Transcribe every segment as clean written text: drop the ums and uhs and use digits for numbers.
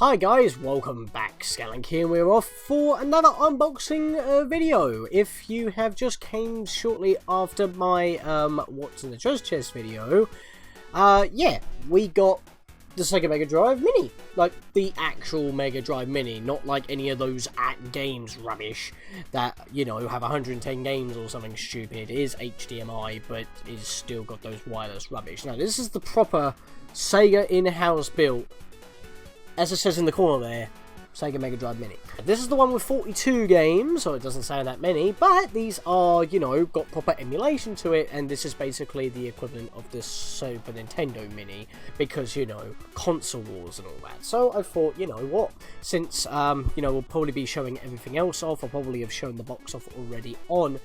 Hi guys, welcome back. Scatlink here, and we're off for another unboxing video. If you have just came shortly after my What's in the Treasure Chest video, yeah, we got the Sega Mega Drive Mini. Like, the actual Mega Drive Mini, not like any of those AtGames rubbish that, you know, have 110 games or something stupid. It is HDMI, but it's still got those wireless rubbish. Now, this is the proper Sega in-house built, as it says in the corner there, Sega Mega Drive Mini. This is the one with 42 games, so it doesn't sound that many, but these are, you know, got proper emulation to it, and this is basically the equivalent of the Super Nintendo Mini, because, you know, console wars and all that. So I thought, you know what, since, you know, we'll probably be showing everything else off, I'll probably have shown the box off already on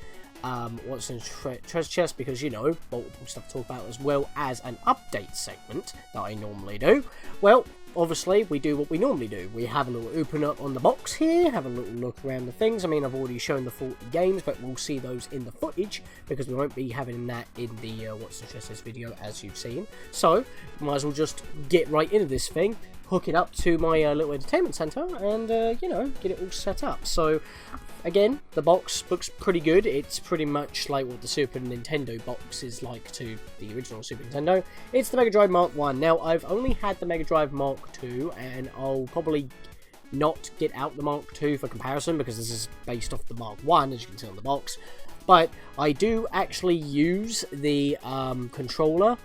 What's in Treasure Chest, because, you know, multiple stuff to talk about, as well as an update segment that I normally do. Well, obviously, we do what we normally do. We have a little open up on the box here, have a little look around the things. I mean, I've already shown the 40 games, but we'll see those in the footage, because we won't be having that in the What's in Treasure Chest video, as you've seen. So, might as well just get right into this thing, hook it up to my little entertainment center, and, you know, get it all set up. So, again, the box looks pretty good. It's pretty much like what the Super Nintendo box is like to the original Super Nintendo. It's the Mega Drive Mark 1. Now, I've only had the Mega Drive Mark 2, and I'll probably not get out the Mark 2 for comparison, because this is based off the Mark 1, as you can see on the box. But I do actually use the controller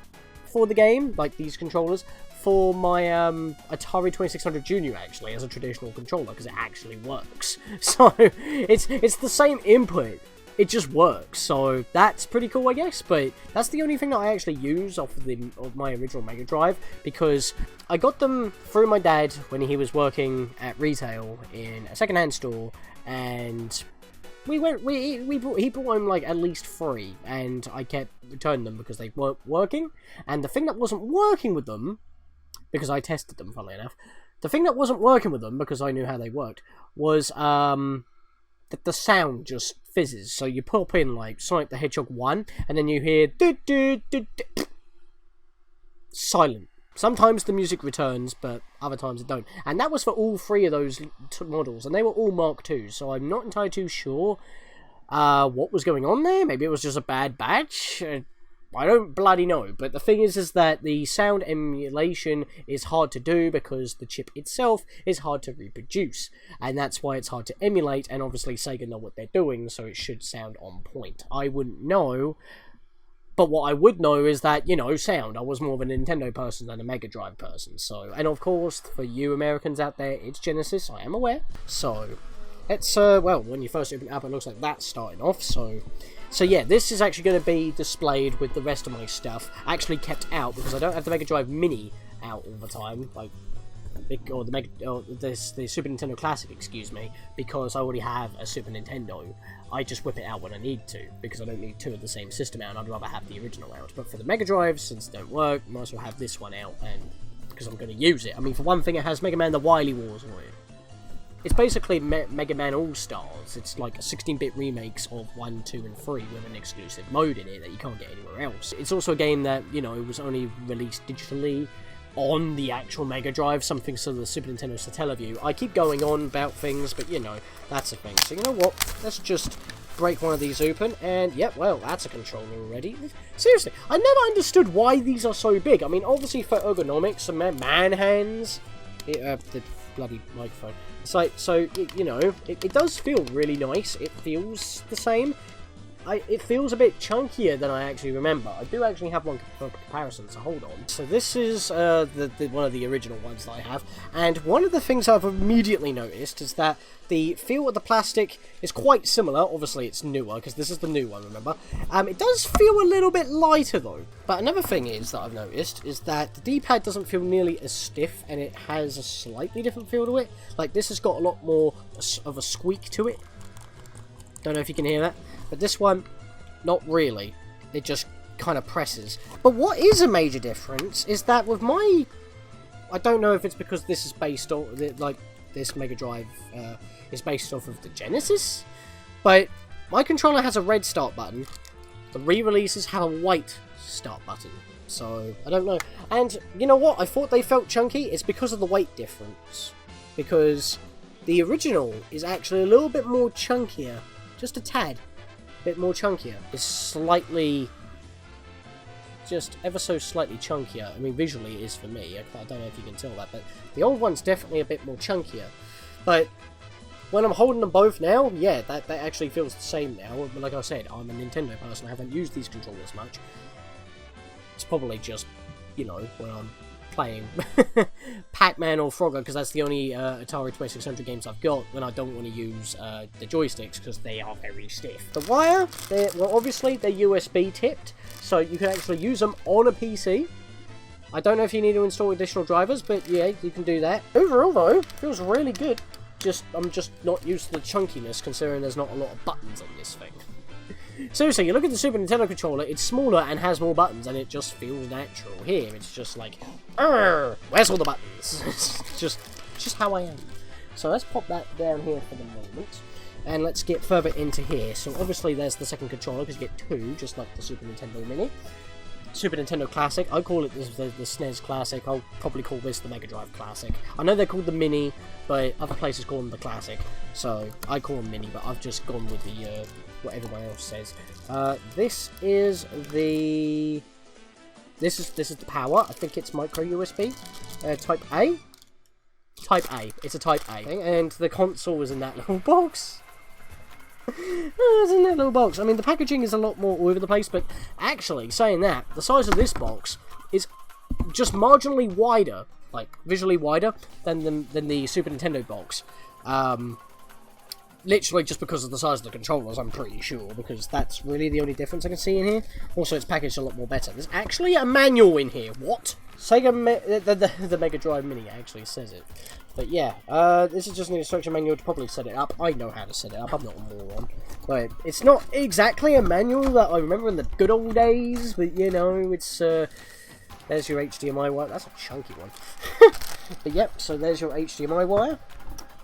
for the game, like these controllers, for my Atari 2600 Junior, actually, as a traditional controller, because it actually works. So, it's the same input, it just works, so that's pretty cool, I guess. But that's the only thing that I actually use of my original Mega Drive, because I got them through my dad when he was working at retail in a second-hand store, and he brought home like at least 3, and I kept returning them because they weren't working. And the thing that wasn't working with them, because I tested them, funnily enough, the thing that wasn't working with them, because I knew how they worked, was that the sound just fizzes. So you pop in like Sonic the Hedgehog 1, and then you hear silent. Sometimes the music returns, but other times it don't. And that was for all 3 of those models, and they were all Mark II, so I'm not entirely too sure what was going on there. Maybe it was just a bad batch. I don't bloody know, but the thing is that the sound emulation is hard to do, because the chip itself is hard to reproduce, and that's why it's hard to emulate. And obviously Sega know what they're doing, so it should sound on point. I wouldn't know, but what I would know is that, you know, sound. I was more of a Nintendo person than a Mega Drive person, so, and of course, for you Americans out there, it's Genesis, I am aware. So, it's, well, when you first open it up, it looks like that's starting off, So yeah, this is actually going to be displayed with the rest of my stuff actually kept out, because I don't have the Mega Drive Mini out all the time, like, or the Super Nintendo Classic, excuse me, because I already have a Super Nintendo. I just whip it out when I need to, because I don't need 2 of the same system out, and I'd rather have the original out. But for the Mega Drive, since they don't work, I might as well have this one out, and because I'm going to use it. I mean, for one thing, it has Mega Man the Wily Wars on it. It's basically Mega Man All-Stars. It's like a 16-bit remakes of 1, 2, and 3 with an exclusive mode in it that you can't get anywhere else. It's also a game that, you know, it was only released digitally on the actual Mega Drive, something so the Super Nintendo Satellaview. I keep going on about things, but, you know, that's a thing. So, you know what? Let's just break one of these open, and, yep, well, that's a controller already. Seriously, I never understood why these are so big. I mean, obviously for ergonomics, and man hands, the bloody microphone. It's like, so, you know, it does feel really nice. It feels the same. It feels a bit chunkier than I actually remember. I do actually have one for comparison, so hold on. So this is one of the original ones that I have, and one of the things I've immediately noticed is that the feel of the plastic is quite similar. Obviously it's newer, because this is the new one, remember? It does feel a little bit lighter though. But another thing is that I've noticed is that the D-pad doesn't feel nearly as stiff, and it has a slightly different feel to it. Like, this has got a lot more of a squeak to it. Don't know if you can hear that. But this one, not really. It just kind of presses. But what is a major difference is that with my... I don't know if it's because this is based on... like, this Mega Drive is based off of the Genesis. But my controller has a red start button. The re-releases have a white start button. So, I don't know. And, you know what? I thought they felt chunky. It's because of the weight difference. because the original is actually a little bit more chunkier, just a tad bit more chunkier. It's slightly, just ever so slightly chunkier. I mean, visually it is for me. I don't know if you can tell that, but the old one's definitely a bit more chunkier. But when I'm holding them both now, yeah, that actually feels the same now. But like I said, I'm a Nintendo person. I haven't used these controllers much. It's probably just, you know, when I'm playing Pac-Man or Frogger, because that's the only Atari 2600 games I've got, when I don't want to use the joysticks, because they are very stiff. The wire, well, obviously, they're USB tipped, so you can actually use them on a PC. I don't know if you need to install additional drivers, but yeah, you can do that. Overall, though, feels really good. I'm just not used to the chunkiness, considering there's not a lot of buttons on this thing. Seriously, you look at the Super Nintendo controller, it's smaller and has more buttons, and it just feels natural. Here, it's just like, where's all the buttons? It's just how I am. So let's pop that down here for the moment, and let's get further into here. So obviously there's the second controller, because you get two, just like the Super Nintendo Mini. Super Nintendo Classic, I call it the SNES Classic. I'll probably call this the Mega Drive Classic. I know they're called the Mini, but other places call them the Classic, so I call them Mini, but I've just gone with the what everyone else says. This is the power. I think it's micro USB, Type A. Type A. It's a Type A, and the console is in that little box. It's in that little box. I mean, the packaging is a lot more all over the place, but actually, saying that, the size of this box is just marginally wider, like visually wider than the Super Nintendo box. Literally just because of the size of the controllers, I'm pretty sure, because that's really the only difference I can see in here. Also, it's packaged a lot more better. There's actually a manual in here. What? The Mega Drive Mini actually says it. But yeah, this is just an instruction manual to properly set it up. I know how to set it up, I'm not a moron. But it's not exactly a manual that I remember in the good old days, but you know, it's, there's your HDMI wire. That's a chunky one. But yep, so there's your HDMI wire.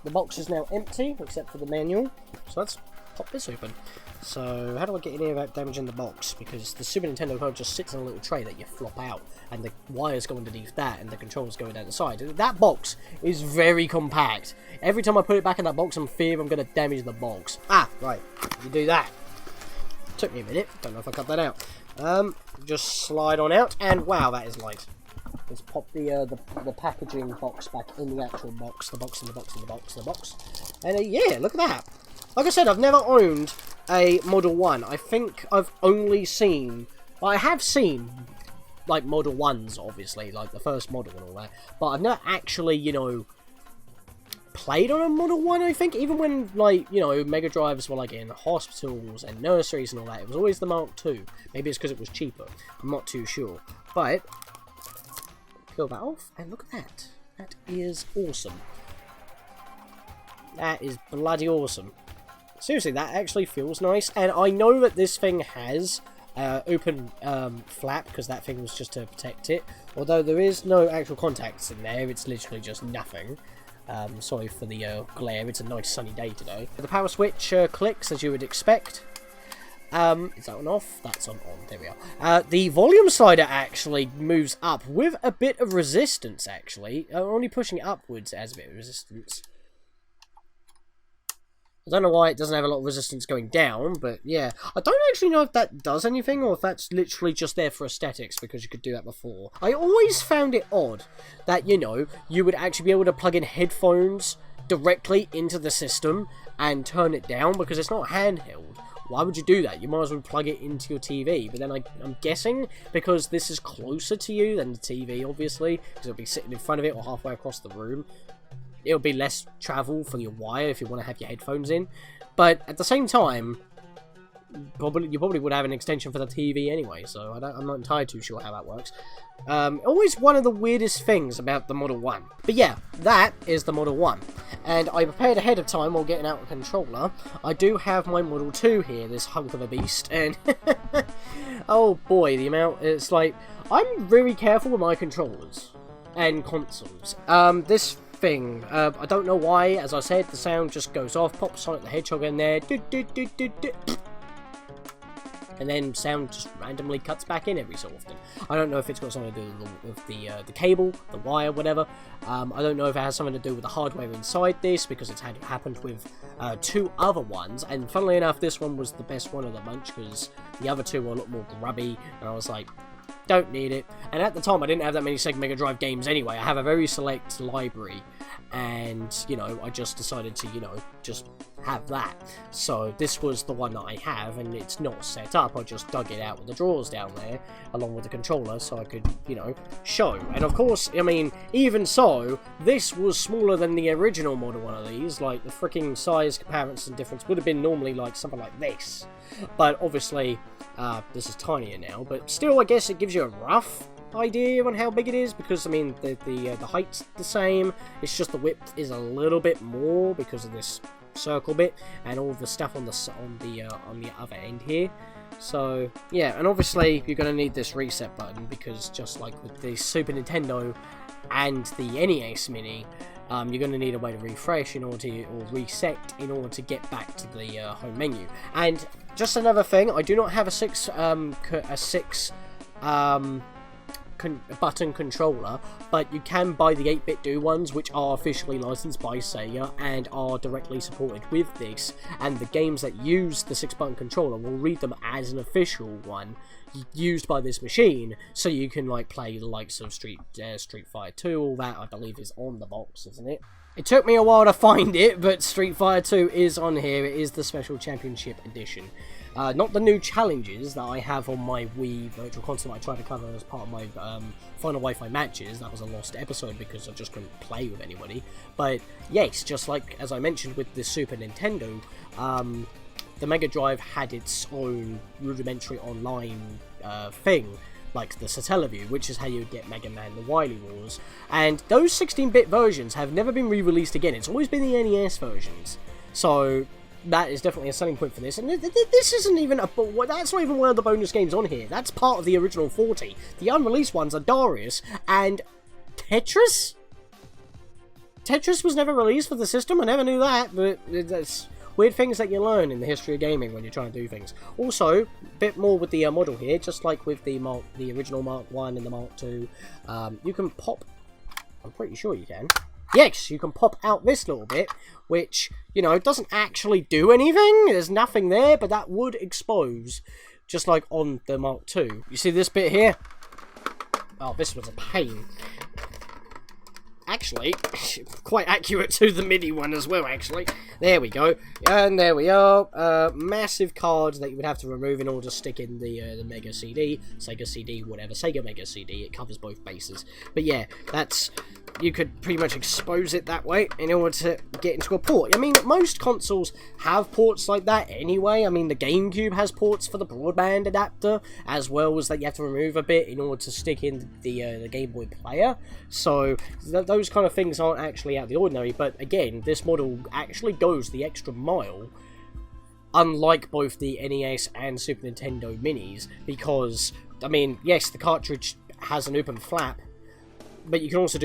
The box is now empty, except for the manual. So let's pop this open. So, how do I get in here without damaging the box? Because the Super Nintendo code just sits in a little tray that you flop out, and the wires go underneath that, and the controls going down the side. That box is very compact. Every time I put it back in that box, I'm fearing I'm going to damage the box. Ah, right. You do that. Took me a minute. Don't know if I cut that out. Just slide on out, and wow, that is light. Let's pop the packaging box back in the actual box. The box in the box in the box in the box. And yeah, look at that. Like I said, I've never owned a Model 1. I think I've only seen... Well, I have seen, like, Model 1s, obviously, like the first model and all that. But I've never actually, you know, played on a Model 1, I think. Even when, like, you know, Mega Drives were, like, in hospitals and nurseries and all that. It was always the Mark II. Maybe it's because it was cheaper. I'm not too sure. But... peel that off, and look at that. That is awesome. That is bloody awesome. Seriously, that actually feels nice, and I know that this thing has open flap, because that thing was just to protect it, although there is no actual contacts in there, it's literally just nothing. Sorry for the glare, it's a nice sunny day today. The power switch clicks, as you would expect. Is that on off? That's on. There we are. The volume slider actually moves up with a bit of resistance, actually. Only pushing it upwards as a bit of resistance. I don't know why it doesn't have a lot of resistance going down, but yeah. I don't actually know if that does anything, or if that's literally just there for aesthetics, because you could do that before. I always found it odd that, you know, you would actually be able to plug in headphones directly into the system and turn it down, because it's not handheld. Why would you do that? You might as well plug it into your TV. But then I'm guessing, because this is closer to you than the TV, obviously, because it'll be sitting in front of it or halfway across the room, it'll be less travel for your wire if you want to have your headphones in. But at the same time, you probably would have an extension for the TV anyway, so I'm not entirely too sure how that works. Always one of the weirdest things about the Model 1. But yeah, that is the Model 1. And I prepared ahead of time while getting out a controller. I do have my Model 2 here, this hunk of a beast, and oh boy, the amount, it's like, I'm very careful with my controllers and consoles. This thing, I don't know why, as I said, the sound just goes off, pop Sonic the Hedgehog in there, and then sound just randomly cuts back in every so often. I don't know if it's got something to do with the cable, the wire, whatever. I don't know if it has something to do with the hardware inside this, because it's had happened with 2 other ones, and funnily enough, this one was the best one of the bunch, because the other 2 were a lot more grubby, and I was like, don't need it. And at the time, I didn't have that many Sega Mega Drive games anyway. I have a very select library, and, you know, I just decided to, you know, just have that. So this was the one that I have, and it's not set up. I just dug it out with the drawers down there, along with the controller, so I could, you know, show. And of course, I mean, even so, this was smaller than the original model one of these. Like, the freaking size comparison difference would have been normally like something like this. But obviously, this is tinier now, but still, I guess it gives you a rough idea on how big it is, because I mean the height's the same, it's just the width is a little bit more because of this circle bit and all the stuff on the other end here. So yeah, and obviously you're going to need this reset button, because just like with the Super Nintendo and the NES Mini, you're going to need a way to refresh in order to, or reset in order to get back to the home menu. And just another thing, I do not have a six button controller, but you can buy the 8-bit Do ones, which are officially licensed by Sega and are directly supported with this, and the games that use the 6-button controller will read them as an official one used by this machine, so you can like play the likes of Street Fighter 2, all that I believe is on the box, isn't it? It took me a while to find it, but Street Fighter 2 is on here. It is the Special Championship Edition. Not the new challenges that I have on my Wii Virtual Console that I tried to cover as part of my Final Wi-Fi matches. That was a lost episode because I just couldn't play with anybody. But yes, just like as I mentioned with the Super Nintendo, the Mega Drive had its own rudimentary online thing, like the Satellaview, which is how you would get Mega Man the Wily Wars. And those 16-bit versions have never been re-released again. It's always been the NES versions. So that is definitely a selling point for this. And this isn't even that's not even one of the bonus games on here. That's part of the original 40. The unreleased ones are Darius and Tetris? Tetris was never released for the system. I never knew that, but that's weird things that you learn in the history of gaming when you're trying to do things. Also, a bit more with the model here, just like with the original Mark 1 and the Mark 2, you can pop, I'm pretty sure you can, yes, you can pop out this little bit, which, you know, doesn't actually do anything, there's nothing there, but that would expose, just like on the Mark 2. You see this bit here? Oh, this was a pain. Actually, quite accurate to the MIDI one as well, actually. There we go. And there we are. Massive card that you would have to remove in order to stick in the Mega CD, Sega CD, whatever. Sega Mega CD. It covers both bases. But yeah, that's... You could pretty much expose it that way in order to get into a port. I mean, most consoles have ports like that anyway. I mean, the GameCube has ports for the broadband adapter, as well as that you have to remove a bit in order to stick in the Game Boy player. So, those kind of things aren't actually out of the ordinary. But again, this model actually goes the extra mile, unlike both the NES and Super Nintendo Minis, because, I mean, yes, the cartridge has an open flap, but you can also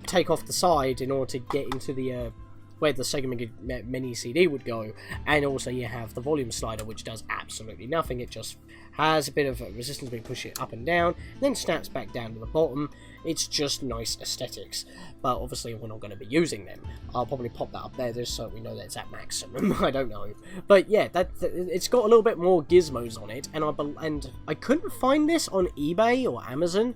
take off the side in order to get into the where the Sega Mega Mini CD would go, and also you have the volume slider, which does absolutely nothing. It just has a bit of resistance when you push it up and down, and then snaps back down to the bottom. It's just nice aesthetics, but obviously we're not going to be using them. I'll probably pop that up there just so we know that it's at maximum. I don't know, but yeah, it's got a little bit more gizmos on it, and I couldn't find this on eBay or Amazon.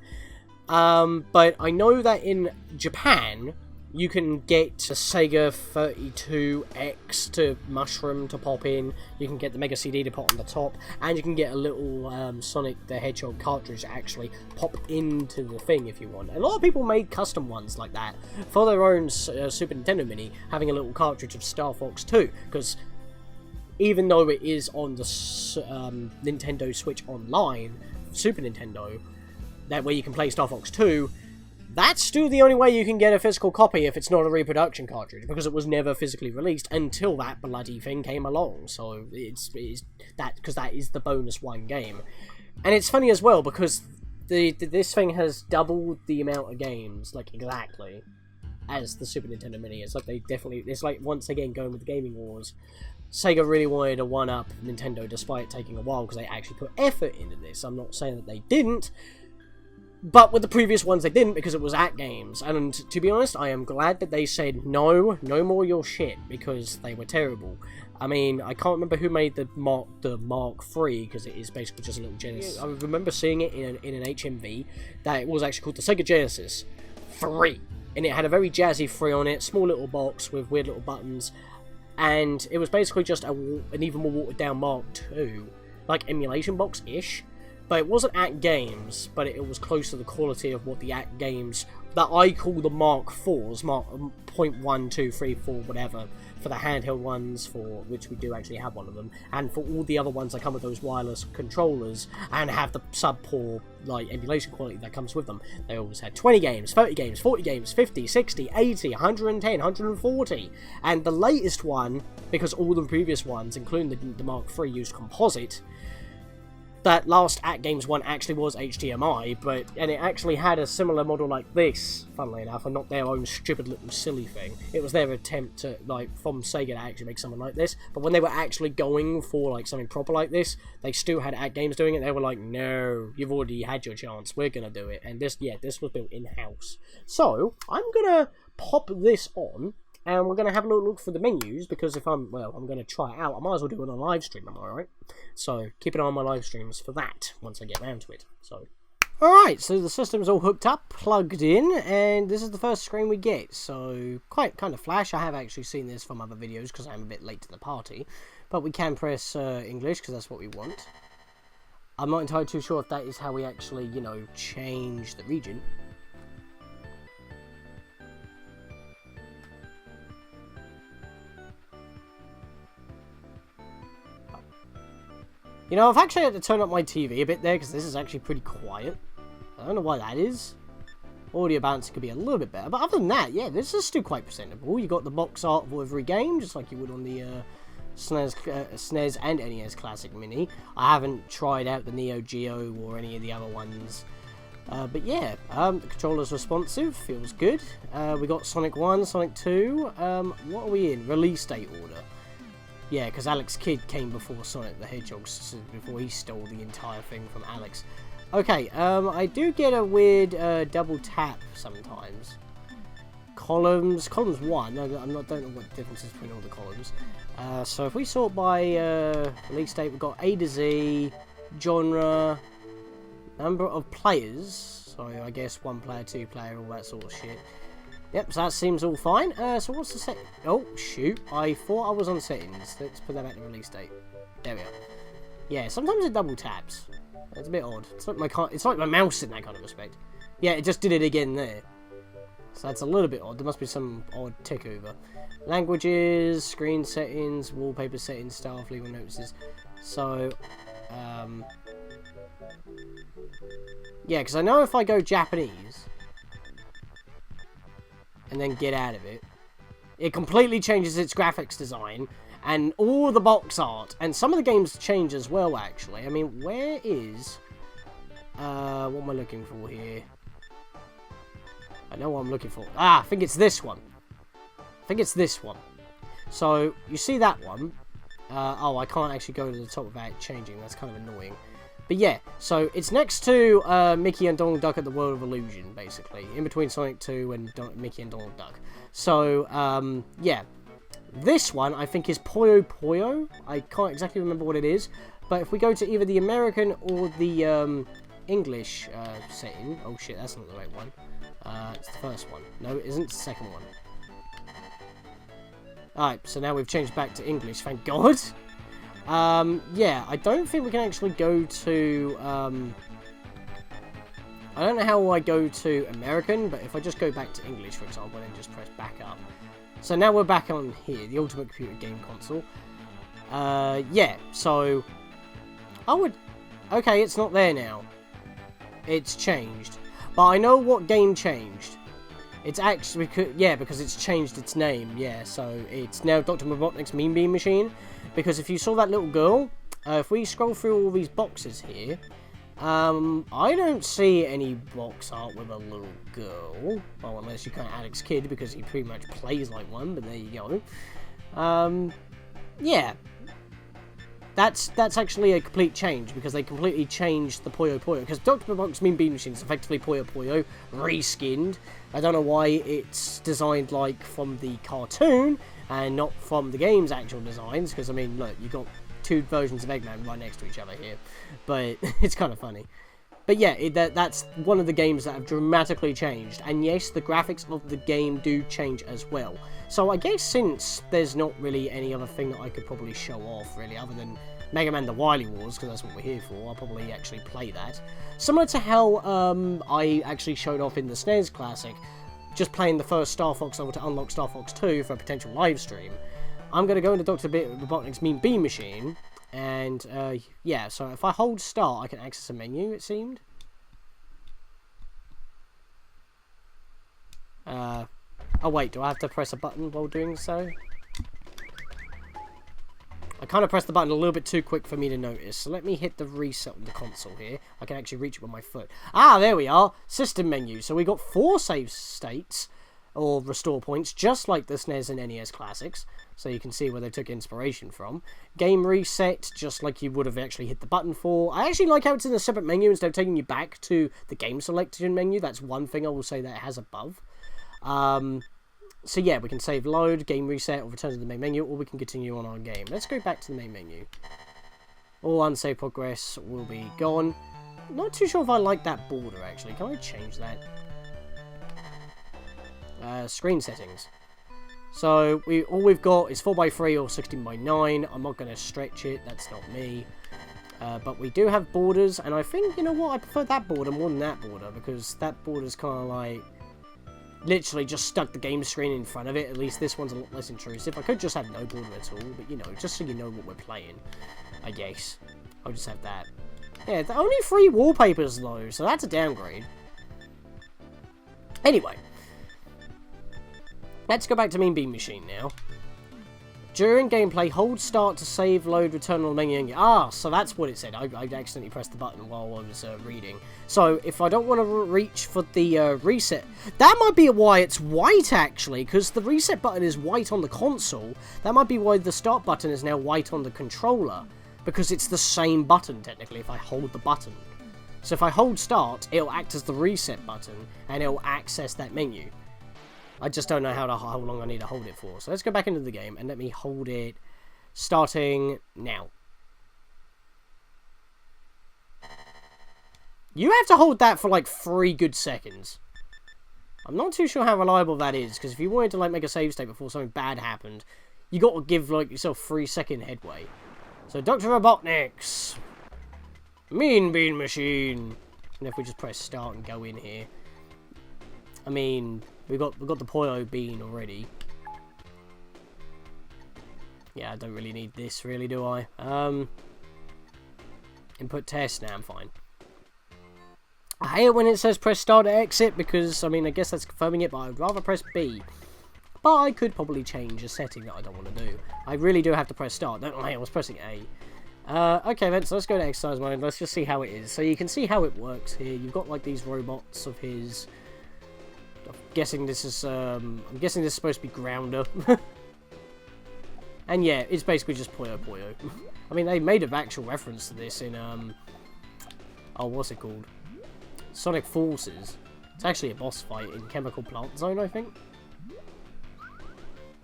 But I know that in Japan, you can get a Sega 32X to Mushroom to pop in, you can get the Mega CD to put on the top, and you can get a little Sonic the Hedgehog cartridge to actually pop into the thing if you want. A lot of people made custom ones like that for their own Super Nintendo Mini, having a little cartridge of Star Fox 2, because even though it is on the Nintendo Switch Online, Super Nintendo, that way you can play Star Fox 2, that's still the only way you can get a physical copy if it's not a reproduction cartridge, because it was never physically released until that bloody thing came along. So it's that, because that is the bonus one game. And it's funny as well, because this thing has doubled the amount of games, like exactly, as the Super Nintendo Mini. It's like it's like once again going with the Gaming Wars. Sega really wanted to one-up Nintendo despite it taking a while because they actually put effort into this. I'm not saying that they didn't, but with the previous ones they didn't because it was AtGames. And to be honest, I am glad that they said no more your shit because they were terrible. I mean, I can't remember who made the Mark III because it is basically just a little Genesis. I remember seeing it in an HMV that it was actually called the Sega Genesis 3. And it had a very jazzy 3 on it, small little box with weird little buttons. And it was basically just an even more watered down Mark II, like emulation box-ish. But it wasn't AtGames, but it was close to the quality of what the AtGames that I call the Mark IVs, Mark 0.1, 2, 3, 4, whatever, for the handheld ones, for which we do actually have one of them, and for all the other ones that come with those wireless controllers and have the sub-poor like emulation quality that comes with them. They always had 20 games, 30 games, 40 games, 50, 60, 80, 110, 140, and the latest one, because all the previous ones, including the Mark III, used composite. That last AtGames one actually was HDMI, and it actually had a similar model like this, funnily enough, and not their own stupid little silly thing. It was their attempt to, like, from Sega to actually make something like this, but when they were actually going for, like, something proper like this, they still had AtGames doing it. They were like, no, you've already had your chance, we're gonna do it. And this was built in-house. So, I'm gonna pop this on, and we're going to have a little look for the menus, because if I'm going to try it out, I might as well do it on a live stream, am I right? So, keep an eye on my live streams for that, once I get around to it. So, alright, so the system's all hooked up, plugged in, and this is the first screen we get. So, quite kind of flash. I have actually seen this from other videos, because I'm a bit late to the party. But we can press English, because that's what we want. I'm not entirely too sure if that is how we actually, you know, change the region. You know, I've actually had to turn up my TV a bit there, because this is actually pretty quiet. I don't know why that is. Audio balance could be a little bit better, but other than that, yeah, this is still quite presentable. You got the box art for every game, just like you would on the SNES and NES Classic Mini. I haven't tried out the Neo Geo or any of the other ones. But yeah, the controller's responsive, feels good. We got Sonic 1, Sonic 2. What are we in? Release date order. Yeah, because Alex Kidd came before Sonic the Hedgehog, before he stole the entire thing from Alex. Okay, I do get a weird double tap sometimes. Columns 1, I don't know what the difference is between all the columns. So if we sort by release date, we've got A to Z, genre, number of players, so I guess 1 player, 2 player, all that sort of shit. Yep, so that seems all fine. So what's the set? Oh, shoot. I thought I was on settings. Let's put that back to release date. There we are. Yeah, sometimes it double taps. That's a bit odd. It's like my mouse in that kind of respect. Yeah, it just did it again there. So that's a little bit odd. There must be some odd tick over. Languages, screen settings, wallpaper settings, staff, legal notices. So, yeah, because I know if I go Japanese and then get out of it, it completely changes its graphics design and all the box art, and some of the games change as well, actually. I mean, where is what am I looking for here? I know what I'm looking for. I think it's this one. So you see that one. Oh, I can't actually go to the top without changing. That's kind of annoying. But yeah, so it's next to Mickey and Donald Duck at the World of Illusion, basically. In between Sonic 2 and Mickey and Donald Duck. So, yeah. This one, I think, is Puyo Puyo. I can't exactly remember what it is. But if we go to either the American or the English setting... Oh shit, that's not the right one. It's the first one. No, it isn't. It's the second one. Alright, so now we've changed back to English, thank God. Yeah, I don't think we can actually go to, I don't know how I go to American, but if I just go back to English, for example, and just press back up. So now we're back on here, the Ultimate Computer Game Console. Yeah, so, okay, it's not there now. It's changed. But I know what game changed. It's actually, yeah, because it's changed its name, yeah, so it's now Dr. Robotnik's Mean Bean Machine. Because if you saw that little girl, if we scroll through all these boxes here, I don't see any box art with a little girl. Well, unless you count Alex Kidd, because he pretty much plays like one, but there you go. yeah. That's actually a complete change, because they completely changed the Puyo Puyo. Because Dr. Robotnik's Mean Bean Machine is effectively Puyo Puyo, reskinned. I don't know why it's designed like from the cartoon, and not from the game's actual designs, because, I mean, look, you've got two versions of Eggman right next to each other here. But it's kind of funny. But yeah, that's one of the games that have dramatically changed. And yes, the graphics of the game do change as well. So I guess since there's not really any other thing that I could probably show off, really, other than Mega Man The Wily Wars, because that's what we're here for, I'll probably actually play that. Similar to how I actually showed off in the SNES Classic, just playing the first Star Fox level to unlock Star Fox 2 for a potential live stream. I'm going to go into Dr. Robotnik's Mean Bean Machine, and yeah, so if I hold start, I can access a menu, it seemed. Oh wait, do I have to press a button while doing so? I kind of pressed the button a little bit too quick for me to notice, so let me hit the reset on the console here. I can actually reach it with my foot. Ah, there we are! System menu. So we got 4 save states, or restore points, just like the SNES and NES Classics. So you can see where they took inspiration from. Game reset, just like you would have actually hit the button for. I actually like how it's in a separate menu instead of taking you back to the game selection menu. That's one thing I will say that it has above. So yeah, we can save load, game reset, or return to the main menu, or we can continue on our game. Let's go back to the main menu. All unsaved progress will be gone. Not too sure if I like that border, actually. Can I change that? Screen settings. So, all we've got is 4x3 or 16x9. I'm not going to stretch it, that's not me. But we do have borders, and I think, you know what, I prefer that border more than that border, because that border's kind of like... literally just stuck the game screen in front of it. At least this one's a lot less intrusive. I could just have no border at all, but you know, just so you know what we're playing, I guess. I'll just have that. Yeah, only 3 wallpapers though, so that's a downgrade. Anyway. Let's go back to Mean Bean Machine now. During gameplay, hold start to save, load, return on the menu. Ah, so that's what it said. I accidentally pressed the button while I was reading. So, if I don't want to reach for the reset... That might be why it's white, actually, because the reset button is white on the console. That might be why the start button is now white on the controller. Because it's the same button, technically, if I hold the button. So if I hold start, it'll act as the reset button, and it'll access that menu. I just don't know how long I need to hold it for. So let's go back into the game and let me hold it starting now. You have to hold that for like 3 good seconds. I'm not too sure how reliable that is, because if you wanted to like make a save state before something bad happened, you got to give like yourself 3-second headway. So Dr. Robotnik's Mean Bean Machine. And if we just press start and go in here. I mean, we got the Puyo Bean already. Yeah, I don't really need this, really, do I? Input test. Nah, I'm fine. I hate it when it says press start to exit, because, I mean, I guess that's confirming it, but I'd rather press B. But I could probably change a setting that I don't want to do. I really do have to press start, don't I? I was pressing A. Okay then, so let's go to exercise mode. Let's just see how it is. So you can see how it works here. You've got, like, these robots of his... I'm guessing this is supposed to be Grounder. And yeah, it's basically just Puyo Puyo. I mean, they made an actual reference to this in, oh, what's it called? Sonic Forces. It's actually a boss fight in Chemical Plant Zone, I think.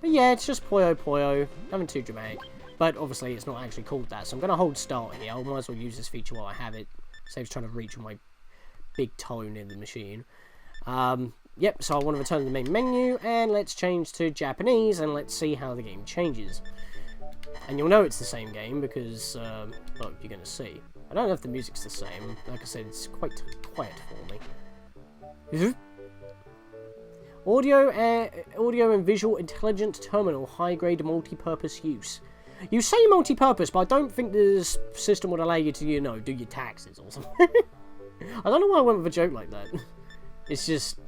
But yeah, it's just Puyo Puyo. Nothing too dramatic. But obviously, it's not actually called that. So I'm going to hold start here. I might as well use this feature while I have it. Saves trying to reach with my big tone in the machine. Yep, so I want to return to the main menu, and let's change to Japanese, and let's see how the game changes. And you'll know it's the same game, because, look, you're going to see. I don't know if the music's the same. Like I said, it's quite quiet for me. Audio and Visual Intelligent Terminal, high-grade multi-purpose use. You say multi-purpose, but I don't think this system would allow you to, you know, do your taxes or something. I don't know why I went with a joke like that. It's just...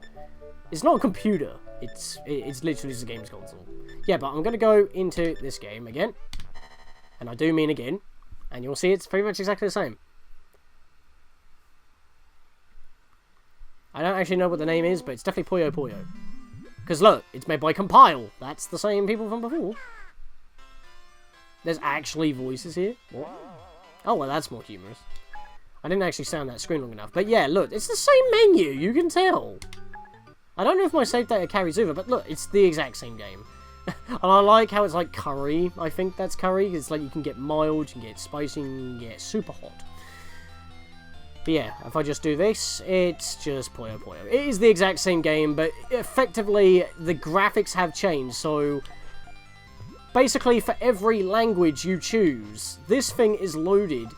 It's not a computer. It's literally just a games console. Yeah, but I'm going to go into this game again. And I do mean again. And you'll see it's pretty much exactly the same. I don't actually know what the name is, but it's definitely Puyo Puyo. Because look, it's made by Compile. That's the same people from before. There's actually voices here? What? Oh, well, that's more humorous. I didn't actually sound that screen long enough. But yeah, look, it's the same menu, you can tell. I don't know if my save data carries over, but look, it's the exact same game. And I like how it's like curry. I think that's curry. It's like you can get mild, you can get spicy, you can get super hot. But yeah, if I just do this, it's just Puyo Puyo. It is the exact same game, but effectively, the graphics have changed. So, basically, for every language you choose, this thing is loaded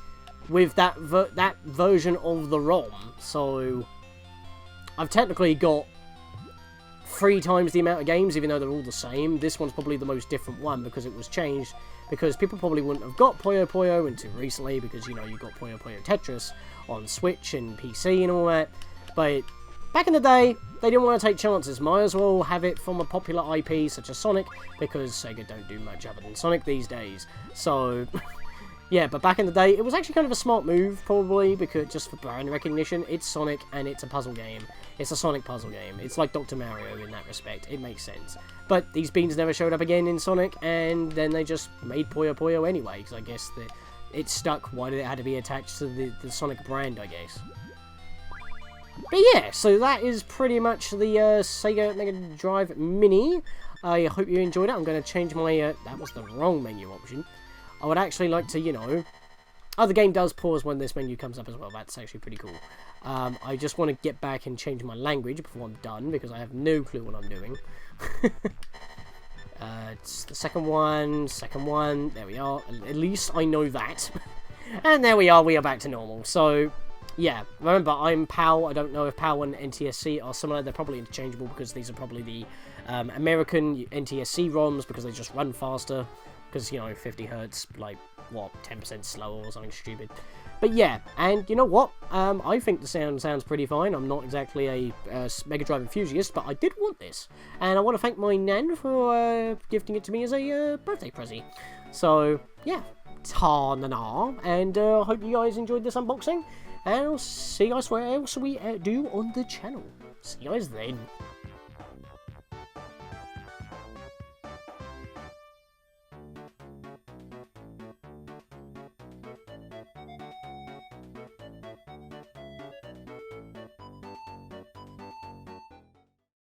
with that version of the ROM. So, I've technically got 3 times the amount of games, even though they're all the same. This one's probably the most different one because it was changed. Because people probably wouldn't have got Puyo Puyo until recently, because, you know, you got Puyo Puyo Tetris on Switch and PC and all that. But back in the day, they didn't want to take chances. Might as well have it from a popular IP such as Sonic, because Sega don't do much other than Sonic these days. So, yeah, but back in the day, it was actually kind of a smart move, probably, because just for brand recognition, it's Sonic and it's a puzzle game. It's a Sonic puzzle game. It's like Dr. Mario in that respect. It makes sense. But these beans never showed up again in Sonic, and then they just made Puyo Puyo anyway, because I guess that it stuck. Why did it have to be attached to the Sonic brand, I guess? But yeah, so that is pretty much the Sega Mega Drive Mini. I hope you enjoyed it. I'm going to change my... that was the wrong menu option. I would actually like to, you know... Oh, the game does pause when this menu comes up as well. That's actually pretty cool. I just want to get back and change my language before I'm done, because I have no clue what I'm doing. It's the second one. There we are. At least I know that. And there we are back to normal. So, yeah. Remember, I'm PAL. I don't know if PAL and NTSC are similar. They're probably interchangeable, because these are probably the American NTSC ROMs, because they just run faster. Because, you know, 50 hertz, like, what, 10% slower or something stupid. But yeah, and you know what? I think the sounds pretty fine. I'm not exactly a Mega Drive enthusiast, but I did want this. And I want to thank my nan for gifting it to me as a birthday present. So, yeah, ta-na-na. And I hope you guys enjoyed this unboxing. And I'll see you guys where else we do on the channel. See you guys then.